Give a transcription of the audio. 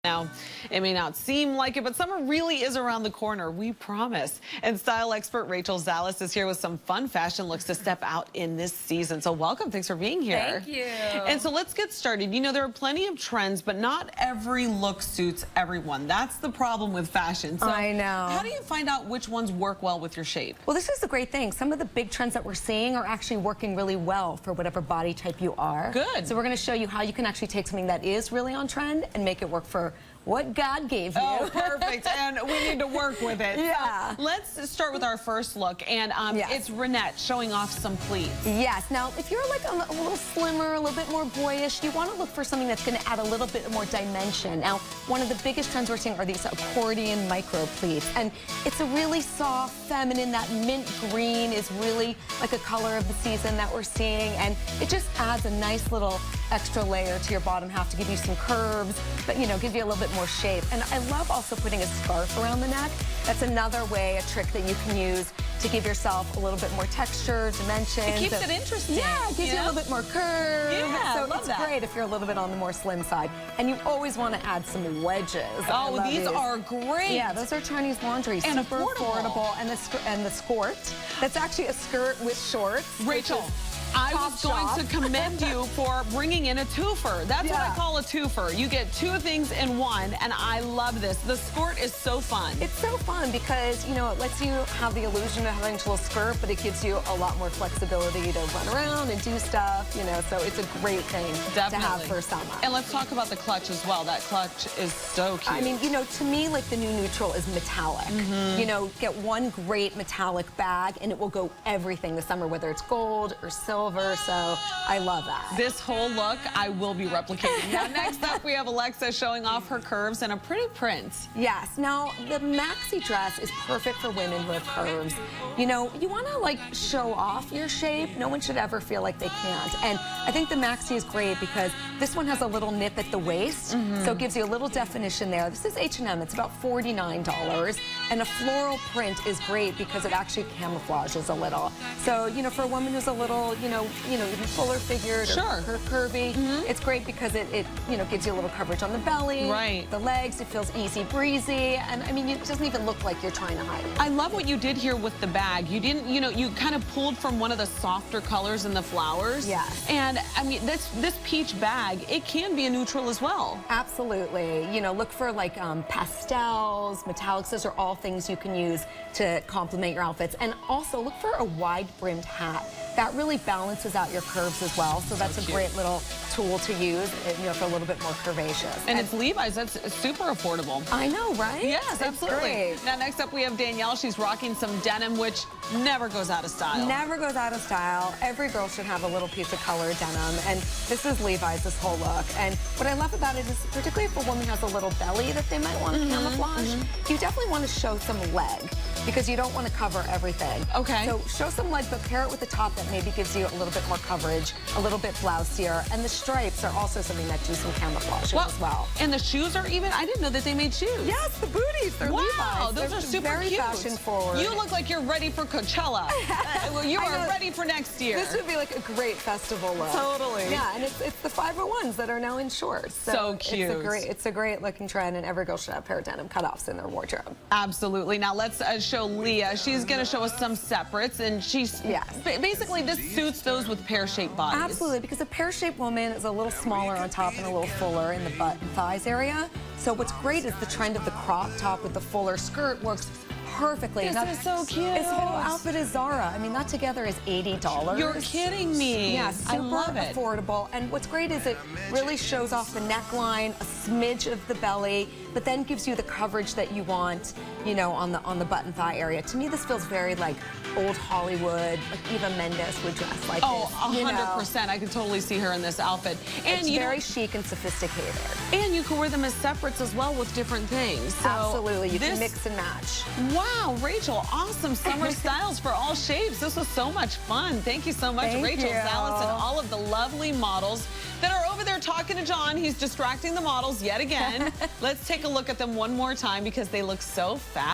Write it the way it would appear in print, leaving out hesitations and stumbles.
Now, it may not seem like it, but summer really is around the corner, we promise. And style expert Rachel Zalis is here with some fun fashion looks to step out in this season. So welcome, thanks for being here. Thank you. And so let's get started. You know, there are plenty of trends, but not every look suits everyone. That's the problem with fashion. So I know. How do you find out which ones work well with your shape? Well, this is the great thing. Some of the big trends that we're seeing are actually working really well for whatever body type you are. Good. So we're going to show you how you can actually take something that is really on trend and make it work for what God gave you. Oh, perfect. And we need to work with it. Yeah. So let's start with our first look. And Yes. It's Renette showing off some pleats. Yes. Now, if you're like a little slimmer, a little bit more boyish, you want to look for something that's going to add a little bit more dimension. Now, one of the biggest trends we're seeing are these accordion micro pleats. And it's a really soft, feminine, that mint green is really like a color of the season that we're seeing. And it just adds a nice little extra layer to your bottom half to give you some curves, but, you know, give you a little bit more shape. And I love also putting a scarf around the neck. That's another way, a trick that you can use to give yourself a little bit more texture, dimension. It keeps it interesting. Yeah, it gives you a little bit more curve. Yeah, so I love it's that. great if you're a little bit on the more slim side. And you always want to add some wedges. Oh, these are great. Yeah, those are Chinese laundry. And super affordable. And the Skort. That's actually a skirt with shorts. Rachel, I was going to commend you for bringing in a twofer. That's what I call a twofer. You get two things in one, and I love this. The Skort is so fun. It's so fun because, you know, it lets you have the illusion of having a little skirt, but it gives you a lot more flexibility to run around and do stuff, you know, so it's a great thing to have for summer. And let's talk about the clutch as well. That clutch is so cute. I mean, you know, to me, like, the new neutral is metallic. You know, get one great metallic bag, and it will go everything this summer, whether it's gold or silver. So I love that. This whole look, I will be replicating. Now, next up, we have Alexa showing off her curves in a pretty print. Yes. Now, the maxi dress is perfect for women who have curves. You know, you want to, like, show off your shape. No one should ever feel like they can't. And I think the maxi is great because this one has a little nip at the waist, so it gives you a little definition there. This is H&M. It's about $49. And a floral print is great because it actually camouflages a little. So, you know, for a woman who's a little, you know, even fuller figured or curvy, it's great because it you know, gives you a little coverage on the belly, the legs. It feels easy breezy, and I mean, it doesn't even look like you're trying to hide it. I love what you did here with the bag. You didn't, you know, you kind of pulled from one of the softer colors in the flowers. Yes. And I mean, this peach bag, it can be a neutral as well. Absolutely. You know, look for like pastels, metallics. Those are all things you can use to complement your outfits. And also look for a wide-brimmed hat. That really balances out your curves as well. So that's a great little tool to use, you know, for a little bit more curvaceous. And it's Levi's. That's super affordable. I know, right? Yes, absolutely. Great. Now, next up, we have Danielle. She's rocking some denim, which never goes out of style. Never goes out of style. Every girl should have a little piece of colored denim. And this is Levi's, this whole look. And what I love about it is, particularly if a woman has a little belly that they might want to camouflage, you definitely want to show some leg because you don't want to cover everything. Okay. So show some leg, but pair it with a top that maybe gives you a little bit more coverage, a little bit blousier. And the stripes are also something that do some camouflage as well. And the shoes are even, I didn't know that they made shoes. Yes, the booties, they're wow, Levi's. Those are super very cute. Fashion forward. You look like you're ready for Coachella. Well, you are ready for next year. This would be like a great festival look. Totally. Yeah, and it's the 501s that are now in shorts. So cute. It's a great looking trend, and every girl should have a pair of denim cutoffs in their wardrobe. Absolutely. Now let's show Leah. She's going to show us some separates, and she's basically this suits those with pear-shaped bodies. Absolutely, because a pear-shaped woman is a little smaller on top and a little fuller in the butt and thighs area. So what's great is the trend of the crop top with the fuller skirt works perfectly. This is so cute. This whole outfit is Zara. I mean, that together is $80. You're kidding me. Yeah, super I love it. affordable. And what's great is it really shows off the neckline, a smidge of the belly, but then gives you the coverage that you want, you know, on the butt and thigh area. To me, this feels very like old Hollywood, like Eva Mendes would dress like this. 100%. I can totally see her in this outfit. And it's very chic and sophisticated. And you can wear them as separates as well with different things. So absolutely, you can mix and match. Wow, Rachel, awesome summer styles for all shapes. This was so much fun. Thank you so much, Rachel Zalis, and all of the lovely models that are over there talking to John. He's distracting the models yet again. Let's take a look at them one more time because they look so fat.